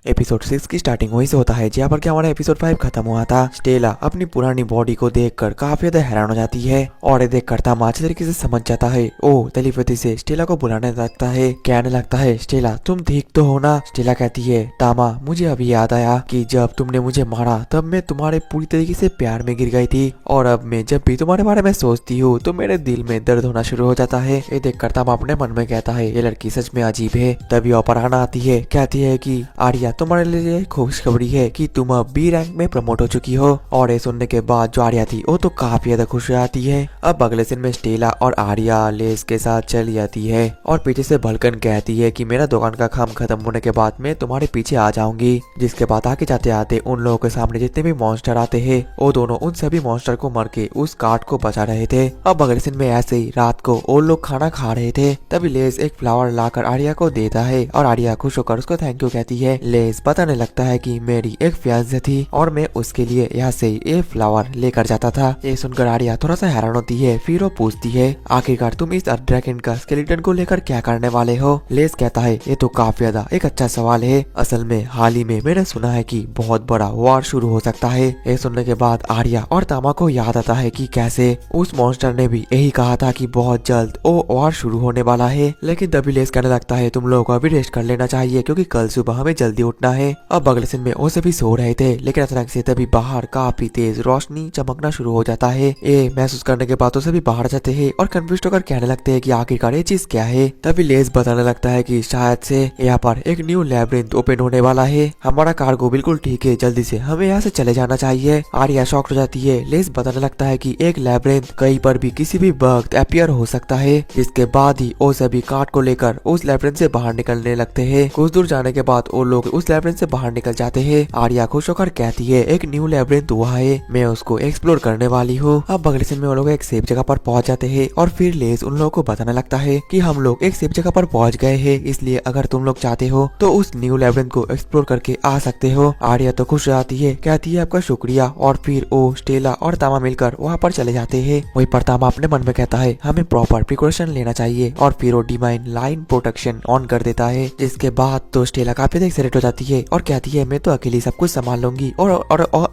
Episode 6 की starting वहीं से होता है जहाँ पर कि हमारा एपिसोड 5 खत्म हुआ था। स्टेला अपनी पुरानी बॉडी को देखकर काफी ज्यादा हैरान हो जाती है और ये देखकर तामा अच्छे तरीके से समझ जाता है। ओ टेलीपैथी से स्टेला को बुलाने लगता है, कहने लगता है स्टेला तुम ठीक तो हो ना। स्टेला कहती है तामा मुझे अभी याद आया कि जब तुमने मुझे मारा तब मैं तुम्हारे पूरी तरीके से प्यार में गिर गई थी और अब मैं जब भी तुम्हारे बारे में सोचती हूँ तो मेरे दिल में दर्द होना शुरू हो जाता है। ये देखकर तामा अपने मन में कहता है ये लड़की सच में अजीब है। तभी अपराह्न आती है, कहती है कि आर्या तुम्हारे लिए खुशखबरी है कि तुम अब बी रैंक में प्रमोट हो चुकी हो। और ये सुनने के बाद जो आर्या थी वो तो काफी ज्यादा खुश हो जाती है। अब अगले दिन में स्टेला और आर्या लेस के साथ चली जाती है और पीछे से भलकन कहती है कि मेरा दुकान का काम खत्म होने के बाद मैं तुम्हारे पीछे आ जाऊंगी। जिसके बाद आगे जाते आते उन लोगों के सामने जितने भी मॉन्स्टर आते हैं वो दोनों उन सभी मॉन्स्टर को मार के उस कार्ड को बचा रहे थे। अब अगले दिन में ऐसे ही रात को वो लोग खाना खा रहे थे तभी लेस एक फ्लावर लाकर आर्या को देता है और आर्या खुश होकर उसको थैंक यू कहती है। लेस बताने लगता है कि मेरी एक फियांसे थी और मैं उसके लिए यहाँ से ये फ्लावर लेकर जाता था। ये सुनकर आर्या थोड़ा सा हैरान होती है, फिर वो पूछती है आखिरकार तुम इस ड्रैगन का स्केलेटन को लेकर क्या करने वाले हो। लेस कहता है ये तो काफी ज्यादा एक अच्छा सवाल है। असल में हाल ही में मैंने सुना है कि बहुत बड़ा वॉर शुरू हो सकता है। ये सुनने के बाद आर्या और तामा को याद आता है कि कैसे उस मॉन्स्टर ने भी यही कहा था कि बहुत जल्द वो वॉर शुरू होने वाला है। लेकिन तभी लेस कहने लगता है तुम लोगों को अभी रेस्ट कर लेना चाहिए क्योंकि कल सुबह हमें जल्दी उठना है। अब अगले दिन में वो सभी सो रहे थे लेकिन अचानक से तभी बाहर काफी तेज रोशनी चमकना शुरू हो जाता है। ये महसूस करने के बाद सभी बाहर जाते हैं और कंफ्यूज होकर कहने लगते हैं कि आखिरकार ये चीज क्या है। तभी लेस बताने लगता है कि शायद से यहाँ पर एक न्यू लैबिरिंथ ओपन होने वाला है। हमारा कार्गो बिल्कुल ठीक है, जल्दी से हमें यहाँ से चले जाना चाहिए। आर्या शॉक हो जाती है। लेस बताने लगता है कि एक लैबिरिंथ कहीं पर भी किसी भी वक्त अपीयर हो सकता है। जिसके बाद ही वो सभी कार्ड को लेकर उस लैबिरिंथ से बाहर निकलने लगते हैं। कुछ दूर जाने के बाद वो लोग उस लैबिरिंथ से बाहर निकल जाते हैं। आर्या खुश होकर कहती है एक न्यू लैबिरिंथ हुआ है, मैं उसको एक्सप्लोर करने वाली हूँ। अब अगले दिन में वो लोग एक सेफ जगह पर पहुंच जाते हैं और फिर लेस उन लोगों को बताने लगता है कि हम लोग एक सेफ जगह पर पहुंच गए हैं, इसलिए अगर तुम लोग चाहते हो तो उस न्यू लैबिरिंथ को एक्सप्लोर करके आ सकते हो। आर्या तो खुश आती है, कहती है आपका शुक्रिया और फिर वो स्टेला और तामा मिलकर वहाँ पर चले जाते हैं। वही पर तामा अपने मन में कहता है हमें प्रॉपर प्रिकॉशन लेना चाहिए और फिर वो डिवाइन लाइन प्रोटेक्शन ऑन कर देता है। जिसके बाद तो स्टेला काफी एक्साइटेड हो जाती है और कहती है मैं तो अकेली सब कुछ संभाल लूंगी और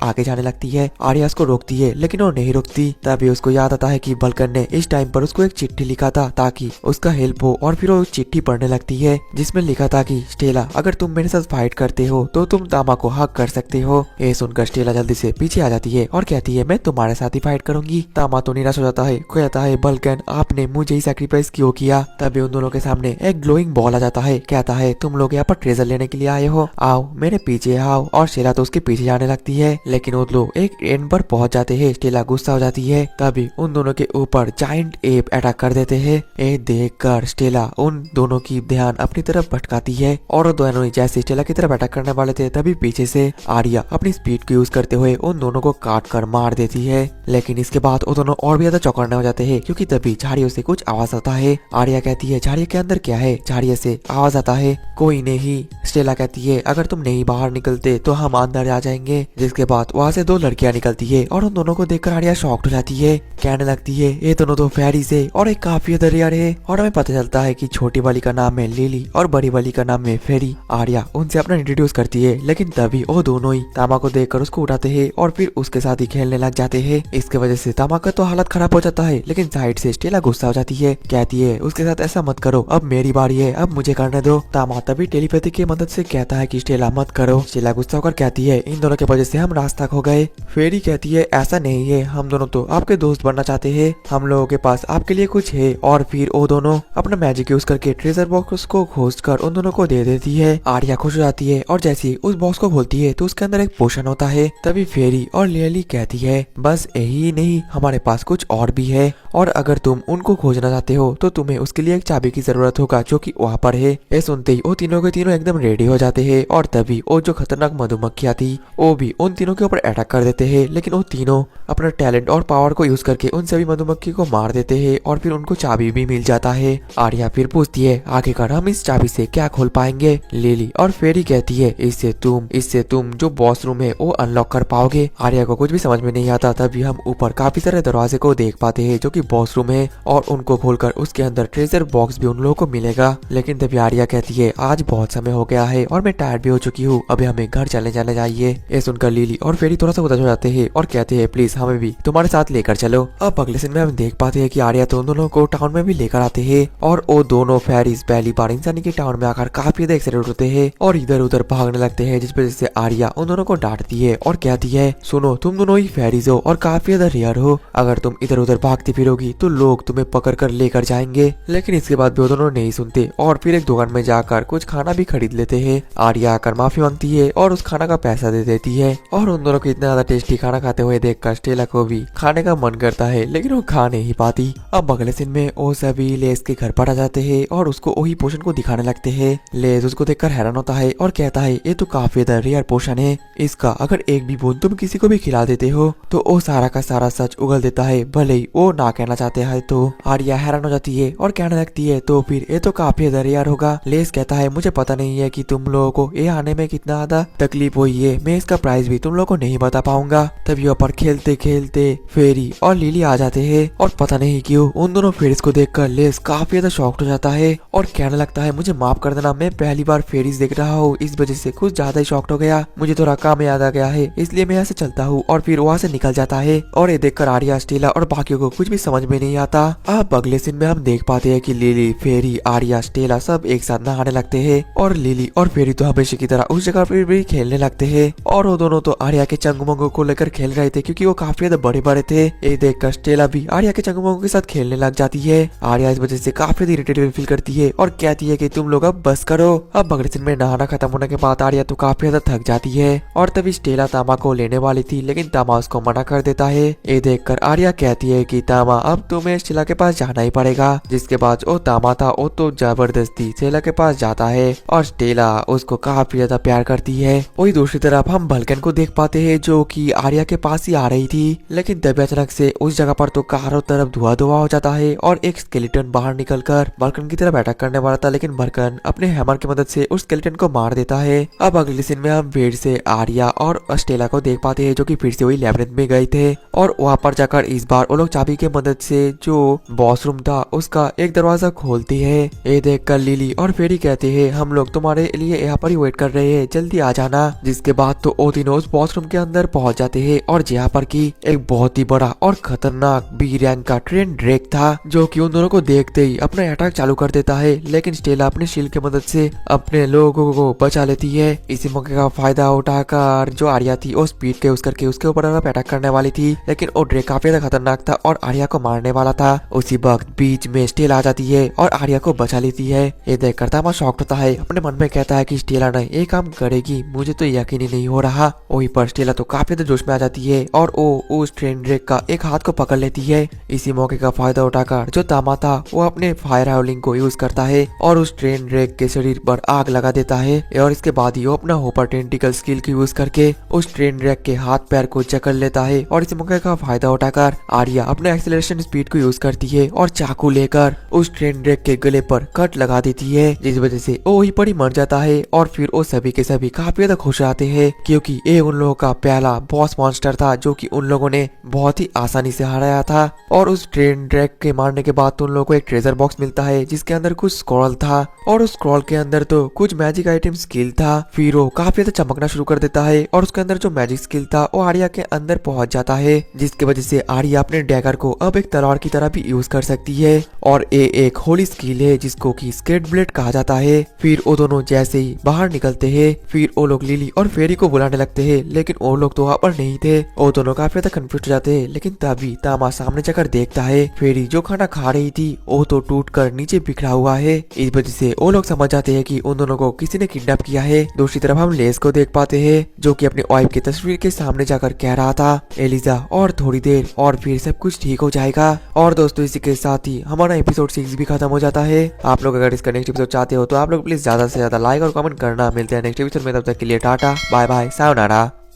आगे जाने लगती है। आर्या उसको रोकती है लेकिन वो नहीं रुकती। तभी उसको याद आता है कि बलकन ने इस टाइम पर उसको एक चिट्ठी लिखा था ताकि उसका हेल्प हो और फिर वो चिट्ठी पढ़ने लगती है जिसमें लिखा था कि स्टेला अगर तुम मेरे साथ फाइट करते हो तो तुम तामा को हक कर सकते हो। ये सुनकर स्टेला जल्दी से पीछे आ जाती है और कहती है मैं तुम्हारे साथ ही फाइट करूंगी। तामा तो निराश हो जाता है, कहता है बलकन आपने मुझे ही सैक्रिफाइस क्यों किया। तभी उन दोनों के सामने एक ग्लोइंग बॉल आ जाता है, कहता है तुम लोग यहाँ पर ट्रेजर लेने के लिए आए हो, आओ मेरे पीछे आओ। और स्टेला तो उसके पीछे जाने लगती है लेकिन वो लोग एक एंड पर पहुंच जाते हैं। स्टेला गुस्सा हो जाती है। तभी उन दोनों के ऊपर जायंट एप अटैक कर देते हैं। ये देखकर स्टेला उन दोनों की ध्यान अपनी तरफ भटकाती है और दोनों जैसे स्टेला की तरफ अटैक करने वाले थे तभी पीछे से आर्या अपनी स्पीड को यूज करते हुए उन दोनों को काट कर मार देती है। लेकिन इसके बाद वो दोनों और भी ज्यादा चौंकने हो जाते हैं क्योंकि तभी झाड़ियों से कुछ आवाज आता है। आर्या कहती है झाड़ियों के अंदर क्या है। झाड़ियों से आवाज आता है कोई नहीं। स्टेला कहती है अगर तुम नहीं बाहर निकलते तो हम अंदर आ जाएंगे। जिसके बाद वहाँ से दो लड़कियां निकलती है और उन दोनों को देखकर आर्या शॉक्ड हो जाती है, कहने लगती है ये दोनों तो फेरीज है और एक काफी रेयर है। और हमें पता चलता है कि छोटी वाली का नाम है लिली और बड़ी वाली का नाम है फेरी। आर्या उनसे अपना इंट्रोड्यूस करती है लेकिन तभी वो दोनों ही तामा को देखकर उसको उठाते हैं और फिर उसके साथ ही खेलने लग जाते हैं। इसके वजह से तामा का तो हालत खराब हो जाता है लेकिन साइड से स्टेला गुस्सा हो जाती है, कहती है उसके साथ ऐसा मत करो, अब मेरी बारी है, अब मुझे करने दो। तामा तभी टेलीपैथी की मदद से कहता है कि स्टेला मत करो। स्टेला गुस्सा होकर कहती है इन दोनों की वजह से हम रास्ता खो गए। फेरी कहती है ऐसा नहीं है, हम दोनों तो आपके दोस्त बनना चाहते हैं, हम लोगों के पास आपके लिए कुछ है। और फिर वो दोनों अपना मैजिक यूज करके ट्रेजर बॉक्स को खोजकर उन दोनों को दे देती है। आर्या खुश हो जाती है और जैसे उस बॉक्स को खोलती है तो उसके अंदर एक पोशन होता है। तभी फेरी और लिली कहती है बस यही नहीं, हमारे पास कुछ और भी है और अगर तुम उनको खोजना चाहते हो तो तुम्हें उसके लिए एक चाबी की जरूरत होगा जो कि वहाँ पर है। ये सुनते ही वो तीनों के तीनों एकदम रेडी हो जाते हैं और तभी वो जो खतरनाक मधुमक्खियाँ थी वो भी उन तीनों के ऊपर अटैक कर देते हैं। लेकिन वो तीनों अपना टैलेंट और पावर को यूज करके उन सभी मधुमक्खी को मार देते हैं और फिर उनको चाबी भी मिल जाता है। आर्या फिर पूछती है आखिरकार हम इस चाबी से क्या खोल पाएंगे। लिली और फेरी कहती है इससे तुम जो बॉस रूम है वो अनलॉक कर पाओगे। आर्या को कुछ भी समझ में नहीं आता। तभी हम ऊपर काफी सारे दरवाजे को देख पाते हैं जो कि कि वॉशरूम है और उनको खोलकर उसके अंदर ट्रेजर बॉक्स भी उन लोगों को मिलेगा। लेकिन तभी आर्या कहती है आज बहुत समय हो गया है और मैं टायर्ड भी हो चुकी हूँ, अभी हमें घर चले जाने चाहिए। ये सुनकर लिली और फेरी थोड़ा सा उदास हो जाते हैं और कहते हैं प्लीज हमें भी तुम्हारे साथ लेकर चलो। अब अगले सीन में हम देख पाते हैं कि आर्या तो दोनों को टाउन में भी लेकर आते हैं और वो दोनों फेरीज पहली बार इंसानी के टाउन में आकर काफी ज्यादा एक्साइटेड होते हैं और इधर उधर भागने लगते हैं, जिस वजह से आर्या उन दोनों को डांटती है और कहती है सुनो तुम दोनों ही फेरीज हो और काफी ज्यादा रेयर हो, अगर तुम इधर उधर भागती फिरोगी तो लोग तुम्हें पकड़ कर लेकर जाएंगे। लेकिन इसके बाद भी वो दोनों नहीं सुनते और फिर एक दुकान में जाकर कुछ खाना भी खरीद लेते हैं। आर्या आकर माफी मांगती है और उस खाना का पैसा दे देती है और उन दोनों को इतना ज्यादा टेस्टी खाना खाते हुए देखकर स्टेला को भी खाने का मन करता है, लेकिन वो खा नहीं पाती। अब अगले सीन में वो सभी लेस के घर पर आ जाते हैं और उसको वही पोषण को दिखाने लगते हैं। लेस उसको देखकर हैरान होता है और कहता है ये तो काफी ज्यादा रेयर पोषण है, इसका अगर एक भी बूंद तुम किसी को भी खिला देते हो तो वो सारा का सारा सच उगल देता है, भले ही वो ना कहना चाहते हैं। तो आर्या हैरान हो जाती है और कहने लगती है तो फिर ये तो काफी ज्यादा रेयर होगा। लेस कहता है मुझे पता नहीं है कि तुम लोगों को ये आने में कितना ज्यादा तकलीफ हुई है, मैं इसका प्राइस भी तुम लोगों को नहीं बता पाऊंगा। तभी यहाँ पर खेलते खेलते फेरी और लिली आ जाते हैं और पता नहीं क्यों उन दोनों फेरीज को देखकर लेस काफी ज्यादा शॉक्ड हो जाता है और कहने लगता है मुझे माफ कर देना, मैं पहली बार फेरीज देख रहा हूँ, इस वजह से कुछ ज्यादा ही शॉक्ड हो गया, मुझे थोड़ा काम याद आ गया है इसलिए मैं यहाँ से चलता हूँ। और फिर वहाँ से निकल जाता है और ये देखकर आर्या स्टेला और बाकियों को कुछ भी समझ में नहीं आता। अब अगले सीन में हम देख पाते हैं कि लिली फेरी आर्या स्टेला सब एक साथ नहाने लगते हैं और लिली और फेरी तो हमेशा की तरह उस जगह पर भी खेलने लगते हैं और वो दोनों तो आर्या के चंगुमंगो को लेकर खेल रहे थे क्योंकि वो काफी ज्यादा बड़े बड़े थे। ये देखकर स्टेला भी आर्या के चंगुमंगो के साथ खेलने लग जाती है। आर्या इस वजह से काफी इरिटेटेड फील करती है और कहती है कि तुम लोग अब बस करो। अब अगले दिन में नहाना खत्म होने के बाद आर्या तो काफी ज्यादा थक जाती है और तभी स्टेला तामा को लेने वाली थी, लेकिन तामा उसको मना कर देता है। ये देखकर आर्या कहती है कि तामा अब तुम्हें स्टेला के पास जाना ही पड़ेगा। जिसके बाद वो तामा था वो तो जबरदस्ती स्टेला के पास जाता है और स्टेला उसको काफी ज्यादा प्यार करती है। वही दूसरी तरफ हम बल्कन को देख पाते हैं जो कि आर्या के पास ही आ रही थी, लेकिन तभी अचानक से उस जगह पर तो चारों तरफ धुआं धुआं हो जाता है और एक स्केलेटन बाहर निकलकर बल्कन की तरफ अटैक करने वाला था, लेकिन बल्कन अपने हैमर की मदद से उस स्केलेटन को मार देता है। अब अगले सीन में हम फिर से आर्या और स्टेला को देख पाते हैं जो कि फिर से वही लैब्रिंथ में गए थे और वहां पर जाकर इस बार वो लोग चाबी की मदद से जो वॉशरूम था उसका एक दरवाजा खोलती है। ये देखकर लिली और फेरी कहते हैं हम लोग तुम्हारे लिए यहाँ पर ही वेट कर रहे हैं, जल्दी आ जाना। जिसके बाद तो वो तीनों उस वॉशरूम के अंदर पहुंच जाते हैं और जहाँ पर की एक बहुत ही बड़ा और खतरनाक बी रैंक का ट्रेन ड्रैक था जो कि उन दोनों को देखते ही अपना अटैक चालू कर देता है, लेकिन स्टेला अपने शील्ड की मदद से अपने लोगों को बचा लेती है। इसी मौके का फायदा उठाकर जो आर्या थी वो स्पीड के यूज करके उसके ऊपर अटैक करने वाली थी, लेकिन वो ड्रैक काफी ज्यादा खतरनाक था और आर्या को मारने वाला था। उसी वक्त बीच में स्टेला आ जाती है और आर्या को बचा लेती है। ये देखकर तामा शॉक्ड होता है, अपने मन में कहता है कि स्टेला ने ये काम करेगी, मुझे तो यकीन ही नहीं हो रहा। वहीं पर स्टेला तो काफी ज्यादा जोश में आ जाती है और वो उस ट्रेन ड्रैक का एक हाथ को पकड़ लेती है। इसी मौके का फायदा उठाकर जो तामा था वो अपने फायर हाउलिंग को यूज करता है और उस ट्रेन ड्रैक के शरीर पर आग लगा देता है और इसके बाद ही वो अपना होपर टेंटिकल स्किल की यूज करके उस ट्रेन ड्रैक के हाथ पैर को जकड़ लेता है और इस मौके का फायदा उठाकर आर्या अपने एक्सेलरेशन स्पीड को यूज करती है और चाकू लेकर उस ट्रेन ड्रैक के गले पर कट लगा देती है, जिस वजह से वो वहीं पर ही मर जाता है। और फिर वो सभी के सभी काफी ज्यादा खुश आते हैं क्योंकि ये उन लोगों का पहला बॉस मॉन्स्टर था जो कि उन लोगों ने बहुत ही आसानी से हराया था। और उस ट्रेन ड्रैक के मारने के बाद तो उन लोगों को एक ट्रेजर बॉक्स मिलता है जिसके अंदर कुछ स्क्रॉल था और उस स्क्रॉल के अंदर तो कुछ मैजिक आइटम स्किल था। फिर वो काफी ज्यादा चमकना शुरू कर देता है और उसके अंदर जो मैजिक स्किल था वो आर्या के अंदर पहुंच जाता है, जिसकी वजह से आर्या अपने डैगर को अब एक तलवार की तरह भी यूज कर सकती है और ये एक होली स्किल है जिसको कि स्केट ब्लेड कहा जाता है। फिर वो दोनों जैसे ही बाहर निकलते हैं फिर वो लोग लिली और फेरी को बुलाने लगते हैं, लेकिन वो लोग तो वहाँ पर नहीं थे। वो दोनों काफी ज्यादा कंफ्यूज हो जाते हैं, लेकिन तभी तामा सामने जाकर देखता है फेरी जो खाना खा रही थी वो तो टूट कर नीचे बिखरा हुआ है। इस वजह से वो लोग समझ जाते हैं कि उन दोनों को किसी ने किडनैप किया है। दूसरी तरफ हम लेस को देख पाते हैं जो कि अपनी वाइफ की तस्वीर के सामने जाकर कह रहा था एलिजा और थोड़ी देर और फिर सब कुछ ठीक हो जाएगा। और दोस्तों इसी के साथ ही हमारा एपिसोड 6 भी खत्म हो जाता है। आप लोग अगर इसका नेक्स्ट एपिसोड चाहते हो तो आप लोग प्लीज ज्यादा से ज्यादा लाइक और कमेंट करना। मिलते हैं नेक्स्ट एपिसोड में, तब तक के लिए टाटा बाय बाय सायोनारा।